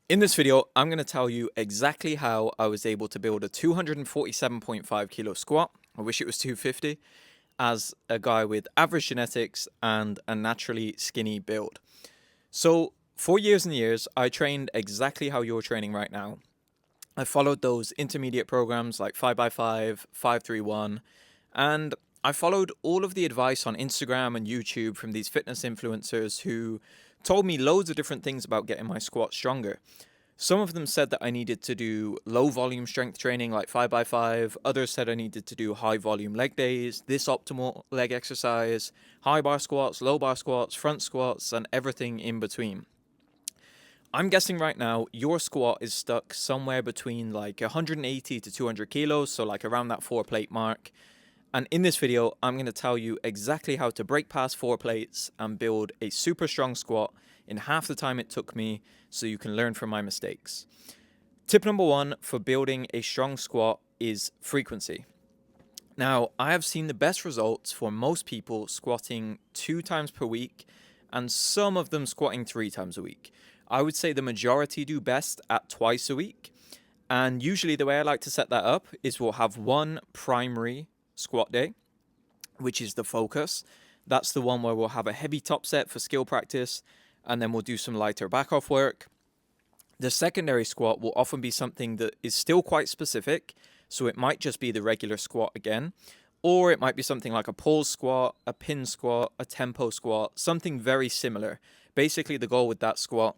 In this video, I'm going to tell you exactly how I was able to build a 247.5 kilo squat. I wish it was 250, as a guy with average genetics and a naturally skinny build. So, for years and years, I trained exactly how you're training right now. I followed those intermediate programs like 5x5, 531, and I followed all of the advice on Instagram and YouTube from these fitness influencers who told me loads of different things about getting my squat stronger. Some of them said that I needed to do low volume strength training like 5x5. Others said I needed to do high volume leg days, this optimal leg exercise, high bar squats, low bar squats, front squats, and everything in between. I'm guessing right now your squat is stuck somewhere between like 180 to 200 kilos, so like around that 4 plate mark. And in this video, I'm going to tell you exactly how to break past 4 plates and build a super strong squat in half the time it took me so you can learn from my mistakes. Tip number one for building a strong squat is frequency. Now, I have seen the best results for most people squatting 2 times per week and some of them squatting 3 times a week. I would say the majority do best at twice a week. And usually the way I like to set that up is we'll have one primary squat day, which is the focus. That's the one where we'll have a heavy top set for skill practice, and then we'll do some lighter back off work. The secondary squat will often be something that is still quite specific, so it might just be the regular squat again, or it might be something like a pause squat, a pin squat, a tempo squat, something very similar. Basically, the goal with that squat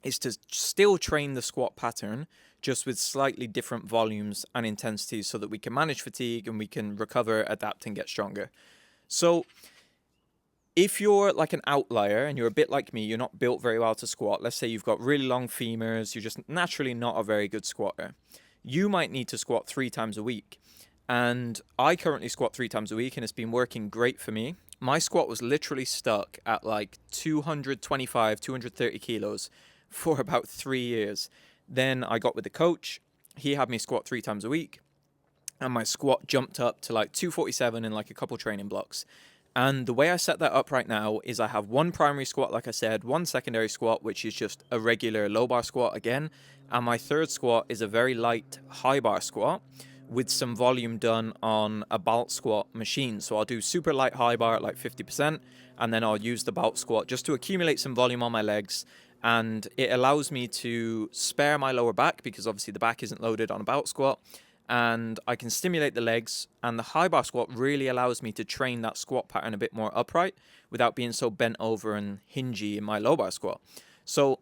is to still train the squat pattern, just with slightly different volumes and intensities so that we can manage fatigue and we can recover, adapt, and get stronger. So if you're like an outlier and you're a bit like me, you're not built very well to squat. Let's say you've got really long femurs, you're just naturally not a very good squatter. You might need to squat 3 times a week. And I currently squat 3 times a week and it's been working great for me. My squat was literally stuck at like 225, 230 kilos for about 3 years. Then I got with the coach. He had me squat 3 times a week. And my squat jumped up to like 247 in like a couple training blocks. And the way I set that up right now is I have one primary squat, like I said, one secondary squat, which is just a regular low bar squat again. And my third squat is a very light high bar squat with some volume done on a belt squat machine. So I'll do super light high bar at like 50%, and then I'll use the belt squat just to accumulate some volume on my legs. And it allows me to spare my lower back because obviously the back isn't loaded on a belt squat, and I can stimulate the legs. And the high bar squat really allows me to train that squat pattern a bit more upright without being so bent over and hingy in my low bar squat. So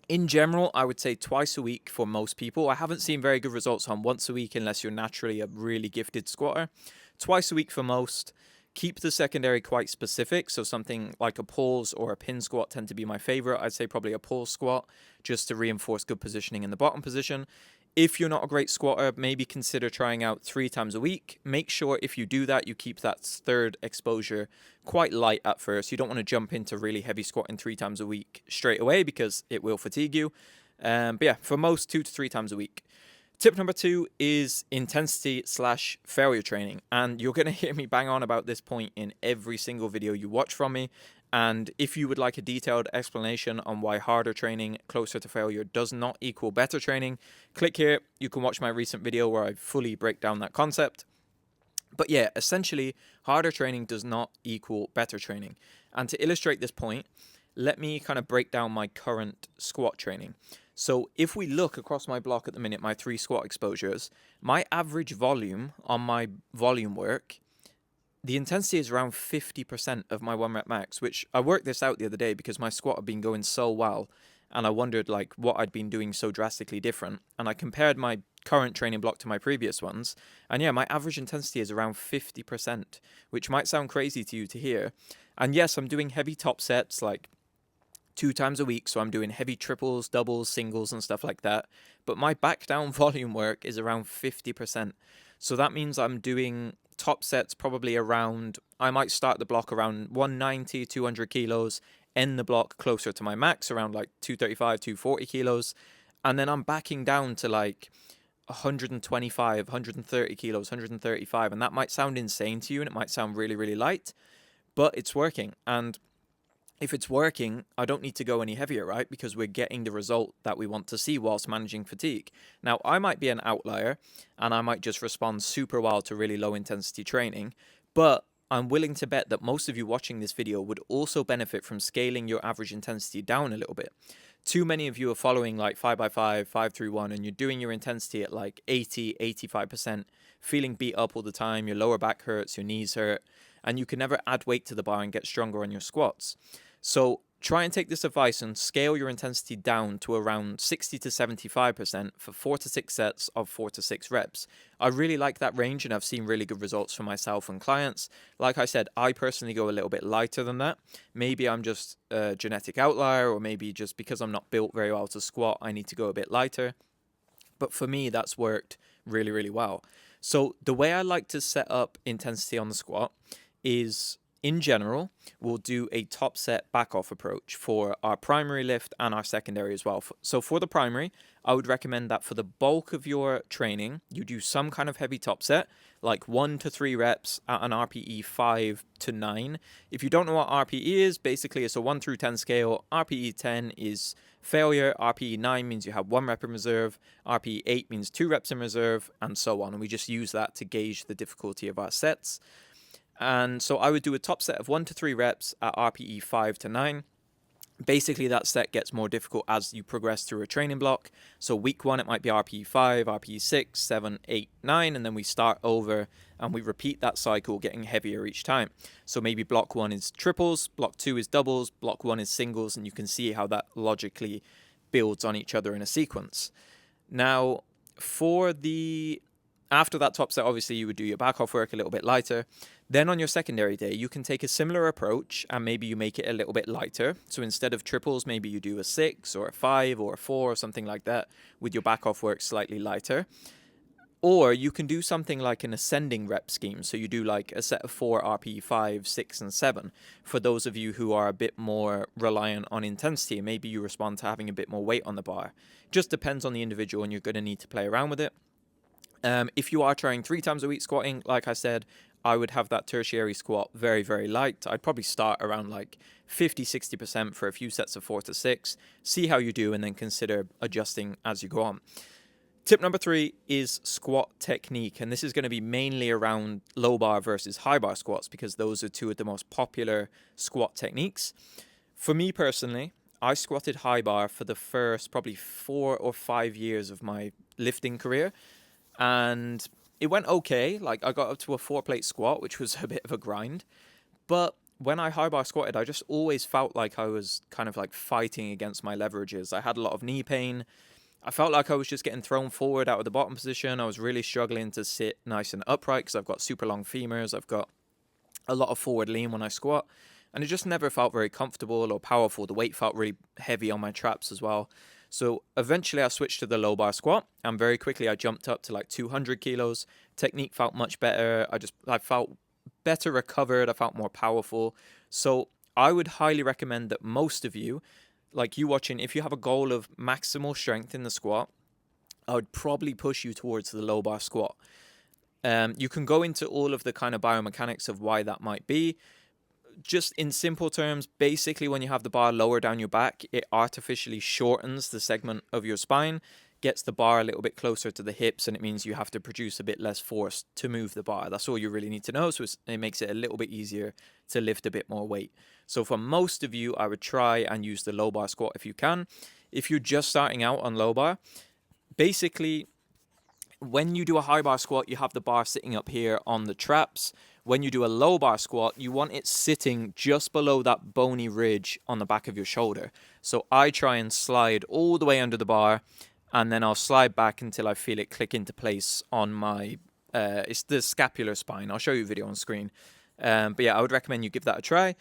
in general, I would say twice a week for most people. I haven't seen very good results on once a week unless you're naturally a really gifted squatter. Twice a week for most. Keep the secondary quite specific. So something like a pulse or a pin squat tend to be my favorite. I'd say probably a pulse squat just to reinforce good positioning in the bottom position. If you're not a great squatter, maybe consider trying out 3 times a week. Make sure if you do that, you keep that third exposure quite light at first. You don't want to jump into really heavy squatting 3 times a week straight away because it will fatigue you. But yeah, for most, 2 to 3 times a week. Tip number two is intensity/failure training. And you're going to hear me bang on about this point in every single video you watch from me. And if you would like a detailed explanation on why harder training closer to failure does not equal better training, click here. You can watch my recent video where I fully break down that concept. But yeah, essentially, harder training does not equal better training. And to illustrate this point, let me kind of break down my current squat training. So if we look across my block at the minute, my 3 squat exposures, my average volume on my volume work, the intensity is around 50% of my 1 rep max, which I worked this out the other day because my squat had been going so well. And I wondered like what I'd been doing so drastically different. And I compared my current training block to my previous ones. And yeah, my average intensity is around 50%, which might sound crazy to you to hear. And yes, I'm doing heavy top sets like 2 times a week. So I'm doing heavy triples, doubles, singles, and stuff like that. But my back down volume work is around 50%. So that means I'm doing top sets probably around, I might start the block around 190, 200 kilos, end the block closer to my max around like 235, 240 kilos. And then I'm backing down to like 125, 130 kilos, 135. And that might sound insane to you and it might sound really, really light, but it's working. And if it's working, I don't need to go any heavier, right? Because we're getting the result that we want to see whilst managing fatigue. Now, I might be an outlier and I might just respond super well to really low intensity training, but I'm willing to bet that most of you watching this video would also benefit from scaling your average intensity down a little bit. Too many of you are following like 5x5, 5-3-1, and you're doing your intensity at like 80, 85%, feeling beat up all the time, your lower back hurts, your knees hurt, and you can never add weight to the bar and get stronger on your squats. So try and take this advice and scale your intensity down to around 60 to 75% for 4 to 6 sets of 4 to 6 reps. I really like that range and I've seen really good results for myself and clients. Like I said, I personally go a little bit lighter than that. Maybe I'm just a genetic outlier, or maybe just because I'm not built very well to squat, I need to go a bit lighter. But for me, that's worked really, really well. So the way I like to set up intensity on the squat is, in general, we'll do a top set back off approach for our primary lift and our secondary as well. So for the primary, I would recommend that for the bulk of your training, you do some kind of heavy top set, like 1 to 3 reps at an RPE 5 to 9. If you don't know what RPE is, basically it's a 1 through 10 scale. RPE 10 is failure, RPE 9 means you have 1 rep in reserve, RPE 8 means 2 reps in reserve, and so on. And we just use that to gauge the difficulty of our sets. And so I would do a top set of 1 to 3 reps at RPE 5 to 9. Basically, that set gets more difficult as you progress through a training block. So week 1, it might be RPE 5, RPE 6, 7, 8, 9, and then we start over and we repeat that cycle, getting heavier each time. So maybe block 1 is triples, block 2 is doubles, block 1 is singles, and you can see how that logically builds on each other in a sequence. Now, after that top set, obviously you would do your back off work a little bit lighter. Then on your secondary day, you can take a similar approach and maybe you make it a little bit lighter. So instead of triples, maybe you do a 6 or a 5 or a 4 or something like that, with your back off work slightly lighter. Or you can do something like an ascending rep scheme. So you do like a set of 4 RPE 5, 6, and 7. For those of you who are a bit more reliant on intensity, maybe you respond to having a bit more weight on the bar. Just depends on the individual and you're going to need to play around with it. If you are trying 3 times a week squatting, like I said, I would have that tertiary squat very, very light. I'd probably start around like 50, 60% for a few sets of 4 to 6, see how you do, and then consider adjusting as you go on. Tip number 3 is squat technique, and this is going to be mainly around low bar versus high bar squats because those are 2 of the most popular squat techniques. For me personally, I squatted high bar for the first probably 4 or 5 years of my lifting career, and it went okay. Like I got up to a 4-plate squat, which was a bit of a grind. But when I high bar squatted, I just always felt like I was kind of like fighting against my leverages. I had a lot of knee pain. I felt like I was just getting thrown forward out of the bottom position. I was really struggling to sit nice and upright because I've got super long femurs. I've got a lot of forward lean when I squat. And it just never felt very comfortable or powerful. The weight felt really heavy on my traps as well. So eventually I switched to the low bar squat, and very quickly I jumped up to like 200 kilos. Technique felt much better. I felt better recovered. I felt more powerful. So I would highly recommend that most of you, like you watching, if you have a goal of maximal strength in the squat, I would probably push you towards the low bar squat. You can go into all of the kind of biomechanics of why that might be. Just in simple terms, basically when you have the bar lower down your back, it artificially shortens the segment of your spine, gets the bar a little bit closer to the hips, and it means you have to produce a bit less force to move the bar. That's all you really need to know. So it makes it a little bit easier to lift a bit more weight. So for most of you, I would try and use the low bar squat if you can. If you're just starting out on low bar, basically when you do a high bar squat, you have the bar sitting up here on the traps. When you do a low bar squat, you want it sitting just below that bony ridge on the back of your shoulder. So I try and slide all the way under the bar, and then I'll slide back until I feel it click into place on my, it's the scapular spine. I'll show you a video on screen. But yeah, I would recommend you give that a try.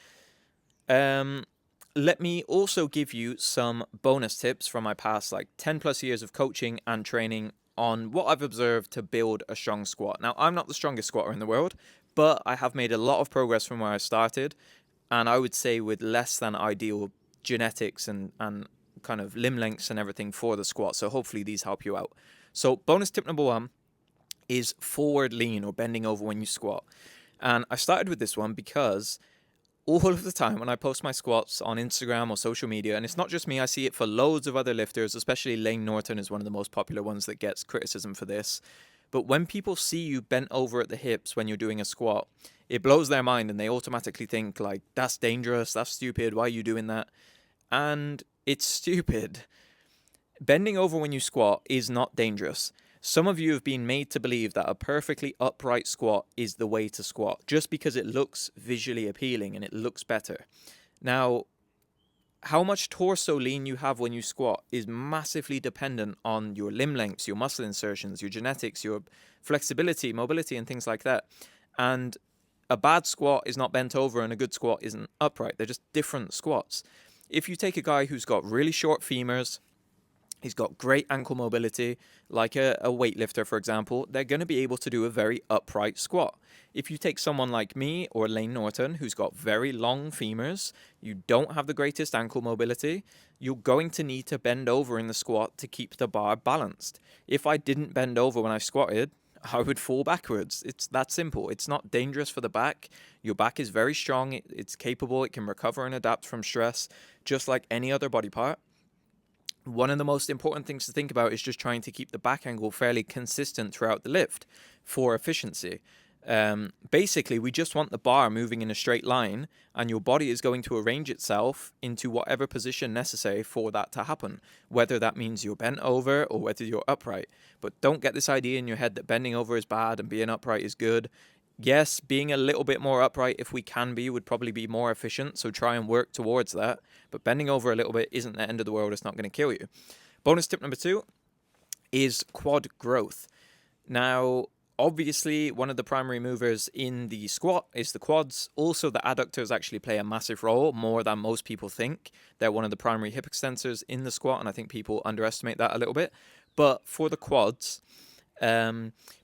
Let me also give you some bonus tips from my past like 10 plus years of coaching and training on what I've observed to build a strong squat. Now, I'm not the strongest squatter in the world, but I have made a lot of progress from where I started, and I would say with less than ideal genetics and kind of limb lengths and everything for the squat. So hopefully these help you out. So bonus tip number 1 is forward lean, or bending over when you squat. And I started with this one because all of the time when I post my squats on Instagram or social media, and it's not just me, I see it for loads of other lifters, especially Lane Norton is one of the most popular ones that gets criticism for this. But when people see you bent over at the hips when you're doing a squat, it blows their mind and they automatically think like, that's dangerous, that's stupid, why are you doing that? And it's stupid. Bending over when you squat is not dangerous. Some of you have been made to believe that a perfectly upright squat is the way to squat, just because it looks visually appealing and it looks better. Now, how much torso lean you have when you squat is massively dependent on your limb lengths, your muscle insertions, your genetics, your flexibility, mobility, and things like that. And a bad squat is not bent over and a good squat isn't upright. They're just different squats. If you take a guy who's got really short femurs, he's got great ankle mobility, like a weightlifter, for example, they're going to be able to do a very upright squat. If you take someone like me or Lane Norton, who's got very long femurs, you don't have the greatest ankle mobility, you're going to need to bend over in the squat to keep the bar balanced. If I didn't bend over when I squatted, I would fall backwards. It's that simple. It's not dangerous for the back. Your back is very strong. It's capable. It can recover and adapt from stress, just like any other body part. One of the most important things to think about is just trying to keep the back angle fairly consistent throughout the lift for efficiency. Basically, we just want the bar moving in a straight line, and your body is going to arrange itself into whatever position necessary for that to happen, whether that means you're bent over or whether you're upright. But don't get this idea in your head that bending over is bad and being upright is good. Yes, being a little bit more upright, if we can be, would probably be more efficient, so try and work towards that. But bending over a little bit isn't the end of the world. It's not going to kill you. Bonus tip number 2 is quad growth. Now, obviously, one of the primary movers in the squat is the quads. Also, the adductors actually play a massive role, more than most people think. They're one of the primary hip extensors in the squat, and I think people underestimate that a little bit. But for the quads,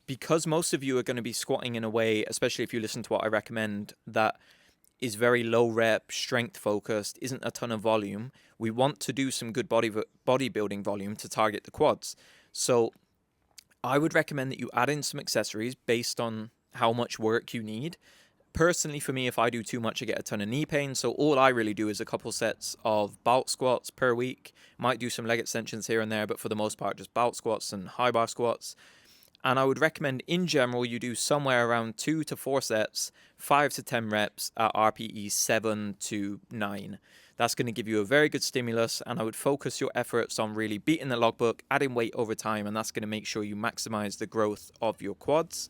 because most of you are going to be squatting in a way, especially if you listen to what I recommend, that is very low rep, strength focused, isn't a ton of volume, we want to do some good bodybuilding volume to target the quads. So I would recommend that you add in some accessories based on how much work you need. Personally, for me, if I do too much, I get a ton of knee pain. So all I really do is a couple sets of belt squats per week. Might do some leg extensions here and there, but for the most part, just belt squats and high bar squats. And I would recommend, in general, you do somewhere around 2 to 4 sets, 5 to 10 reps at RPE 7 to 9. That's going to give you a very good stimulus, and I would focus your efforts on really beating the logbook, adding weight over time, and that's going to make sure you maximize the growth of your quads.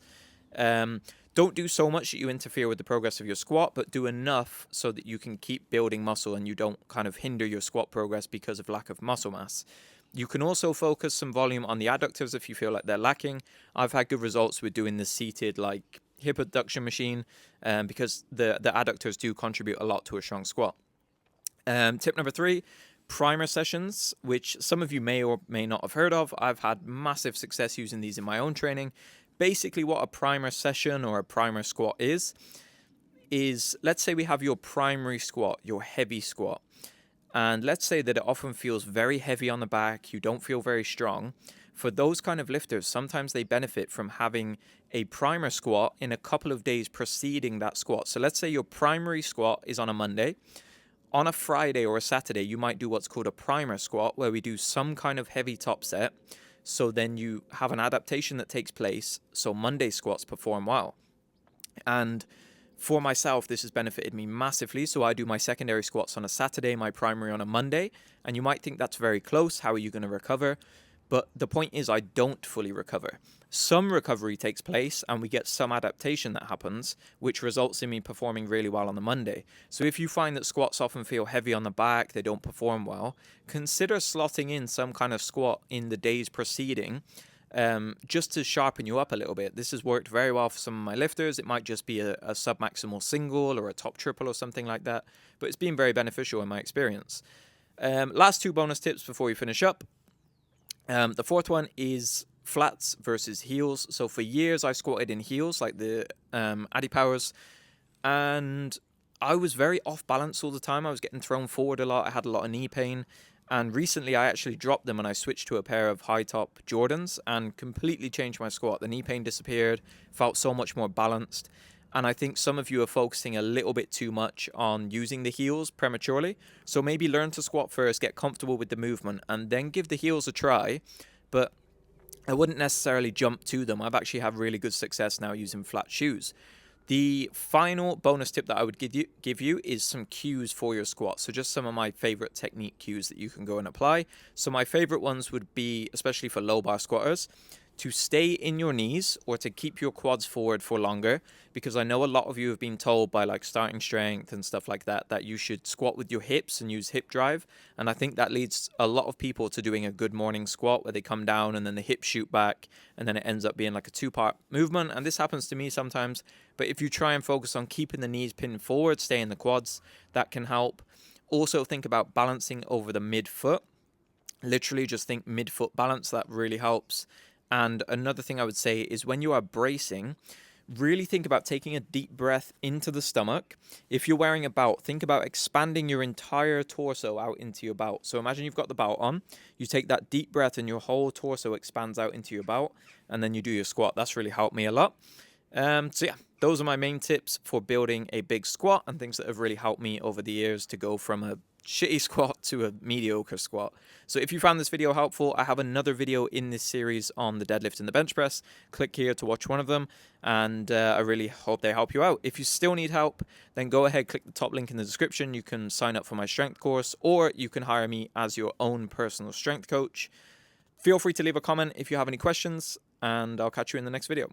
Don't do so much that you interfere with the progress of your squat, but do enough so that you can keep building muscle and you don't kind of hinder your squat progress because of lack of muscle mass. You can also focus some volume on the adductors if you feel like they're lacking. I've had good results with doing the seated like hip abduction machine because the adductors do contribute a lot to a strong squat. Tip number 3, primer sessions, which some of you may or may not have heard of. I've had massive success using these in my own training. Basically, what a primer session or a primer squat is let's say we have your primary squat, your heavy squat. And let's say that it often feels very heavy on the back, you don't feel very strong. For those kind of lifters, sometimes they benefit from having a primer squat in a couple of days preceding that squat. So let's say your primary squat is on a Monday. On a Friday or a Saturday, you might do what's called a primer squat, where we do some kind of heavy top set. So then you have an adaptation that takes place, so Monday squats perform well. And for myself, this has benefited me massively. So I do my secondary squats on a Saturday, my primary on a Monday. And you might think that's very close. How are you going to recover? But the point is, I don't fully recover. Some recovery takes place and we get some adaptation that happens, which results in me performing really well on the Monday. So if you find that squats often feel heavy on the back, they don't perform well, consider slotting in some kind of squat in the days preceding, just to sharpen you up a little bit. This has worked very well for some of my lifters. It might just be a sub-maximal single or a top triple or something like that, but it's been very beneficial in my experience. Last 2 bonus tips before we finish up. The 4th one is flats versus heels. So for years I squatted in heels like the Addy Powers, and I was very off balance all the time. I was getting thrown forward a lot. I had a lot of knee pain. And recently I actually dropped them and I switched to a pair of high top Jordans and completely changed my squat. The knee pain disappeared, felt so much more balanced. And I think some of you are focusing a little bit too much on using the heels prematurely. So maybe learn to squat first, get comfortable with the movement, and then give the heels a try. But I wouldn't necessarily jump to them. I've actually had really good success now using flat shoes. The final bonus tip that I would give you is some cues for your squat. So just some of my favorite technique cues that you can go and apply. So my favorite ones would be, especially for low bar squatters, to stay in your knees or to keep your quads forward for longer, because I know a lot of you have been told by like starting strength and stuff like that that you should squat with your hips and use hip drive, and I think that leads a lot of people to doing a good morning squat where they come down and then the hips shoot back and then it ends up being like a two-part movement, and this happens to me sometimes. But if you try and focus on keeping the knees pinned forward, stay in the quads, that can help. Also think about balancing over the midfoot. Literally just think midfoot balance, that really helps. And another thing I would say is when you are bracing, really think about taking a deep breath into the stomach. If you're wearing a belt, think about expanding your entire torso out into your belt. So imagine you've got the belt on, you take that deep breath and your whole torso expands out into your belt, and then you do your squat. That's really helped me a lot. So yeah, those are my main tips for building a big squat and things that have really helped me over the years to go from a shitty squat to a mediocre squat. So if you found this video helpful, I have another video in this series on the deadlift and the bench press. Click here to watch one of them, and I really hope they help you out. If you still need help, then go ahead, click the top link in the description. You can sign up for my strength course, or you can hire me as your own personal strength coach. Feel free to leave a comment if you have any questions, and I'll catch you in the next video.